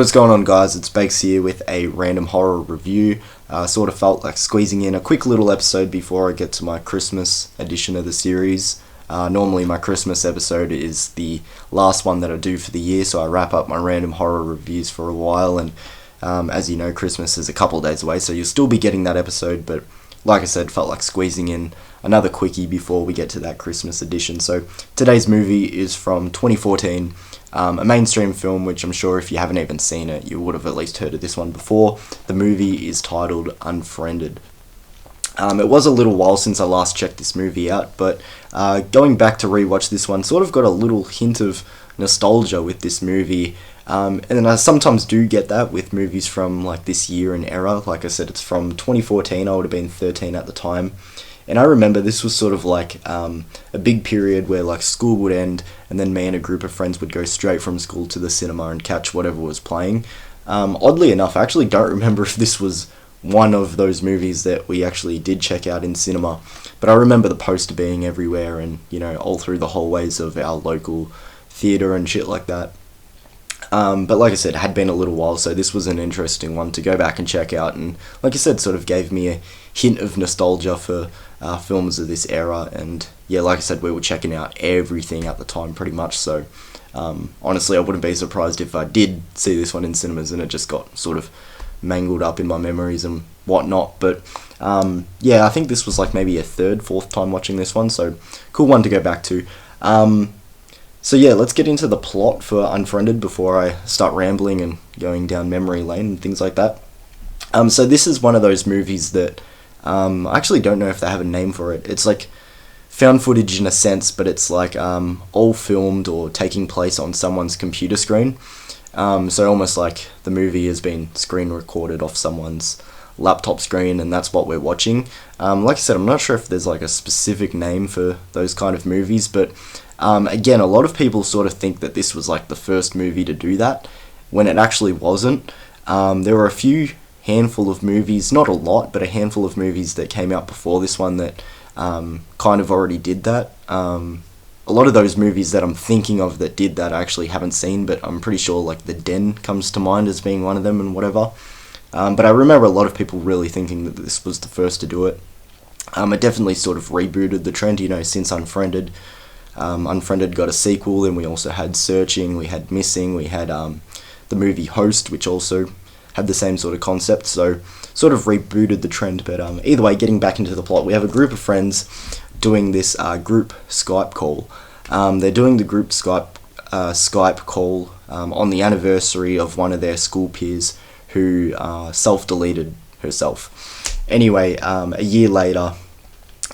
What's going on, guys? It's Bakes here with a random horror review. Sort of felt like squeezing in a quick little episode before I get to my Christmas edition of the series. Normally my Christmas episode is the last one that I do for the year, so I wrap up my random horror reviews for a while, and as you know, Christmas is a couple of days away, so you'll still be getting that episode, but like I said, felt like squeezing in another quickie before we get to that Christmas edition. So today's movie is from 2014, a mainstream film which I'm sure if you haven't even seen it, you would have at least heard of this one before. The movie is titled Unfriended. It was a little while since I last checked this movie out, but going back to rewatch this one, sort of got a little hint of nostalgia with this movie. And then I sometimes do get that with movies from like this year and era. Like I said, it's from 2014. I would have been 13 at the time. And I remember this was sort of like a big period where like school would end and then me and a group of friends would go straight from school to the cinema and catch whatever was playing. Oddly enough, I actually don't remember if this was one of those movies that we actually did check out in cinema. But I remember the poster being everywhere and, you know, all through the hallways of our local theatre and shit like that. But like I said, it had been a little while, so this was an interesting one to go back and check out, and like I said, sort of gave me a hint of nostalgia for films of this era. And yeah, like I said, we were checking out everything at the time pretty much, so honestly I wouldn't be surprised if I did see this one in cinemas and it just got sort of mangled up in my memories and whatnot. But yeah, I think this was like maybe a fourth time watching this one, so cool one to go back to. So yeah, let's get into the plot for Unfriended before I start rambling and going down memory lane and things like that. So this is one of those movies that I actually don't know if they have a name for it. It's like found footage in a sense, but it's like all filmed or taking place on someone's computer screen. So almost like the movie has been screen recorded off someone's laptop screen, and that's what we're watching. Like I said, I'm not sure if there's like a specific name for those kind of movies, but again, a lot of people sort of think that this was like the first movie to do that, when it actually wasn't. There were a few handful of movies, not a lot, but a handful of movies that came out before this one that kind of already did that. A lot of those movies that I'm thinking of that did that I actually haven't seen, but I'm pretty sure like The Den comes to mind as being one of them and whatever. But I remember a lot of people really thinking that this was the first to do it. It definitely sort of rebooted the trend, you know, since Unfriended. Unfriended got a sequel, and we also had Searching, we had Missing, we had the movie Host, which also had the same sort of concept, so sort of rebooted the trend. But either way, getting back into the plot, we have a group of friends doing this group Skype call. They're doing the group Skype call on the anniversary of one of their school peers who self-deleted herself. Anyway, a year later,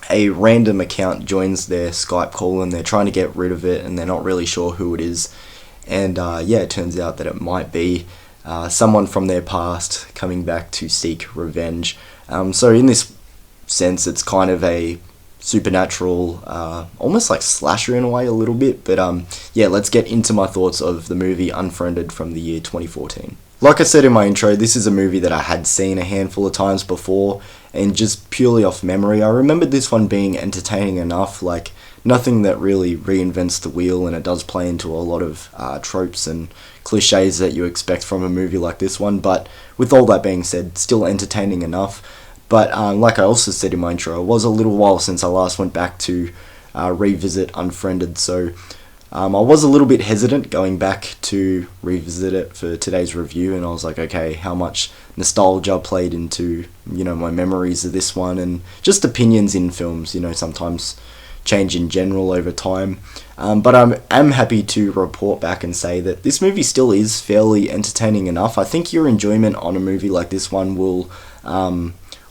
a random account joins their Skype call and they're trying to get rid of it and they're not really sure who it is. And yeah, it turns out that it might be someone from their past coming back to seek revenge. So in this sense, it's kind of a supernatural, almost like slasher in a way a little bit. But yeah, let's get into my thoughts of the movie Unfriended from the year 2014. Like I said in my intro, this is a movie that I had seen a handful of times before, and just purely off memory, I remembered this one being entertaining enough, like nothing that really reinvents the wheel, and it does play into a lot of tropes and cliches that you expect from a movie like this one, but with all that being said, still entertaining enough. But like I also said in my intro, it was a little while since I last went back to revisit Unfriended, so I was a little bit hesitant going back to revisit it for today's review, and I was like, okay, how much nostalgia played into, you know, my memories of this one, and just opinions in films, you know, sometimes change in general over time. But I'm happy to report back and say that this movie still is fairly entertaining enough. I think your enjoyment on a movie like this one will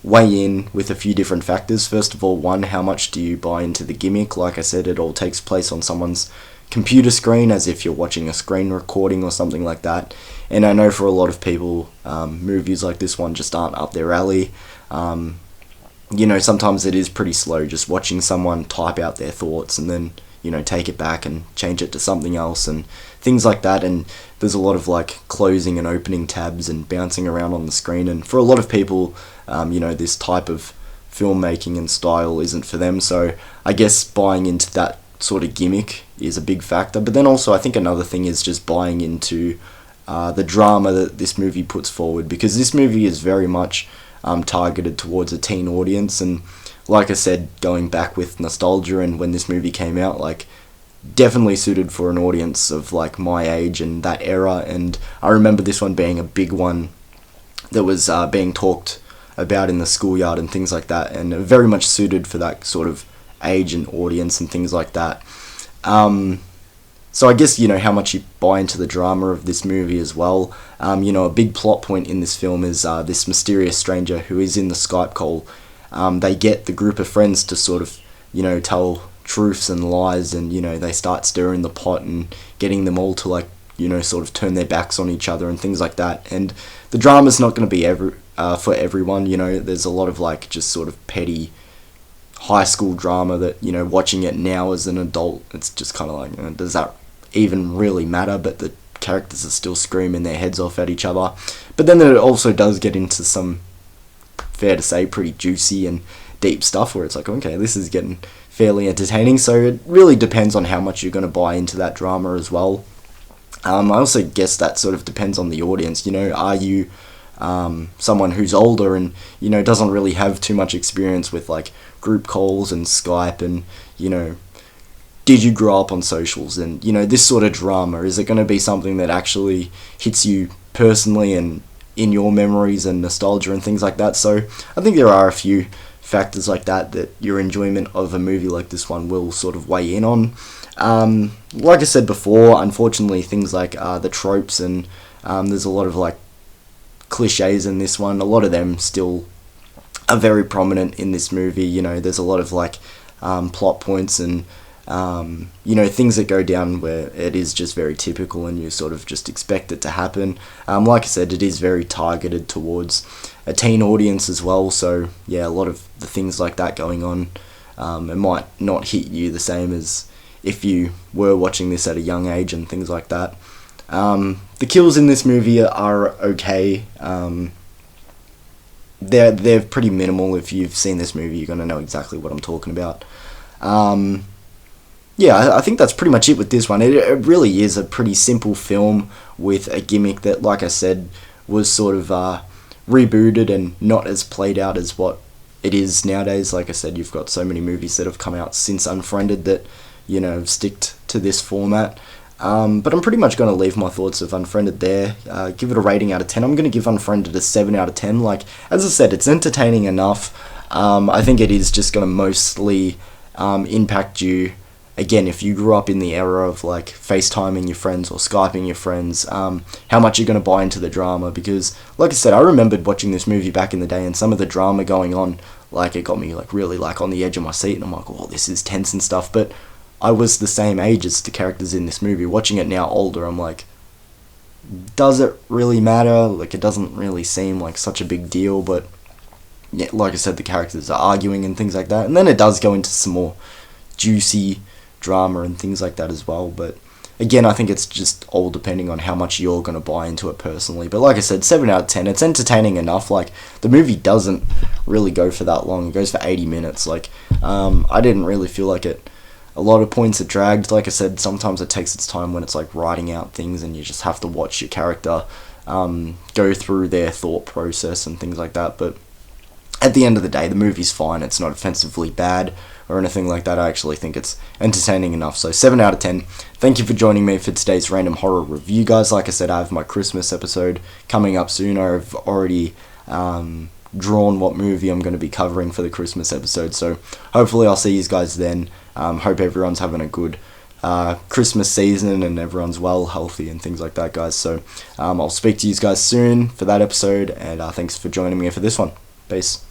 weigh in with a few different factors. First of all, one, how much do you buy into the gimmick? Like I said, it all takes place on someone's computer screen, as if you're watching a screen recording or something like that. And I know for a lot of people, movies like this one just aren't up their alley. You know, sometimes it is pretty slow just watching someone type out their thoughts and then, you know, take it back and change it to something else and things like that. And there's a lot of like closing and opening tabs and bouncing around on the screen. And for a lot of people, you know, this type of filmmaking and style isn't for them. So I guess buying into that sort of gimmick is a big factor. But then also I think another thing is just buying into the drama that this movie puts forward, because this movie is very much targeted towards a teen audience. And like I said, going back with nostalgia and when this movie came out, like, definitely suited for an audience of like my age and that era. And I remember this one being a big one that was being talked about in the schoolyard and things like that, and very much suited for that sort of age and audience and things like that. So I guess, how much you buy into the drama of this movie as well. A big plot point in this film is this mysterious stranger who is in the Skype call. They get the group of friends to sort of, tell truths and lies, and, they start stirring the pot and getting them all to, like, sort of turn their backs on each other and things like that. And the drama's not going to be for everyone. There's a lot of, like, just sort of petty high school drama that, watching it now as an adult, it's just kind of like, does that even really matter? But the characters are still screaming their heads off at each other. But then it also does get into some, fair to say, pretty juicy and deep stuff where it's like, okay, this is getting fairly entertaining. So it really depends on how much you're going to buy into that drama as well. I also guess that sort of depends on the audience. Are you someone who's older and, doesn't really have too much experience with, like, group calls and Skype, and, did you grow up on socials? And, this sort of drama, is it going to be something that actually hits you personally and in your memories and nostalgia and things like that? So I think there are a few factors like that your enjoyment of a movie like this one will sort of weigh in on. Like I said before, unfortunately, things like the tropes and there's a lot of, like, cliches in this one. A lot of them still are very prominent in this movie. There's a lot of, like, plot points and things that go down where it is just very typical and you sort of just expect it to happen. Like I said, it is very targeted towards a teen audience as well, so yeah, a lot of the things like that going on, it might not hit you the same as if you were watching this at a young age and things like that. The kills in this movie are okay. They're pretty minimal. If you've seen this movie, you're going to know exactly what I'm talking about. I think that's pretty much it with this one. It really is a pretty simple film with a gimmick that, like I said, was sort of rebooted and not as played out as what it is nowadays. Like I said, you've got so many movies that have come out since Unfriended that, stick to this format. But I'm pretty much going to leave my thoughts of Unfriended there. Give it a rating out of 10. I'm going to give Unfriended a 7 out of 10. Like, as I said, it's entertaining enough. I think it is just going to mostly impact you. Again, if you grew up in the era of, like, FaceTiming your friends or Skyping your friends, how much you're going to buy into the drama. Because, like I said, I remembered watching this movie back in the day, and some of the drama going on, like, it got me, like, really, like, on the edge of my seat, and I'm like, oh, this is tense and stuff. But I was the same age as the characters in this movie. Watching it now older, I'm like, does it really matter? Like, it doesn't really seem like such a big deal, but yeah, like I said, the characters are arguing and things like that. And then it does go into some more juicy drama and things like that as well. But again, I think it's just all depending on how much you're going to buy into it personally. But like I said, 7 out of 10. It's entertaining enough. Like, the movie doesn't really go for that long. It goes for 80 minutes. Like, I didn't really feel like it. A lot of points are dragged. Like I said, sometimes it takes its time when it's like writing out things and you just have to watch your character go through their thought process and things like that. But at the end of the day, the movie's fine. It's not offensively bad or anything like that. I actually think it's entertaining enough. So 7 out of 10. Thank you for joining me for today's random horror review, guys. Like I said, I have my Christmas episode coming up soon. I've already drawn what movie I'm going to be covering for the Christmas episode. So hopefully I'll see you guys then. Hope everyone's having a good Christmas season and everyone's well, healthy and things like that, guys. So I'll speak to you guys soon for that episode, and thanks for joining me for this one. Peace.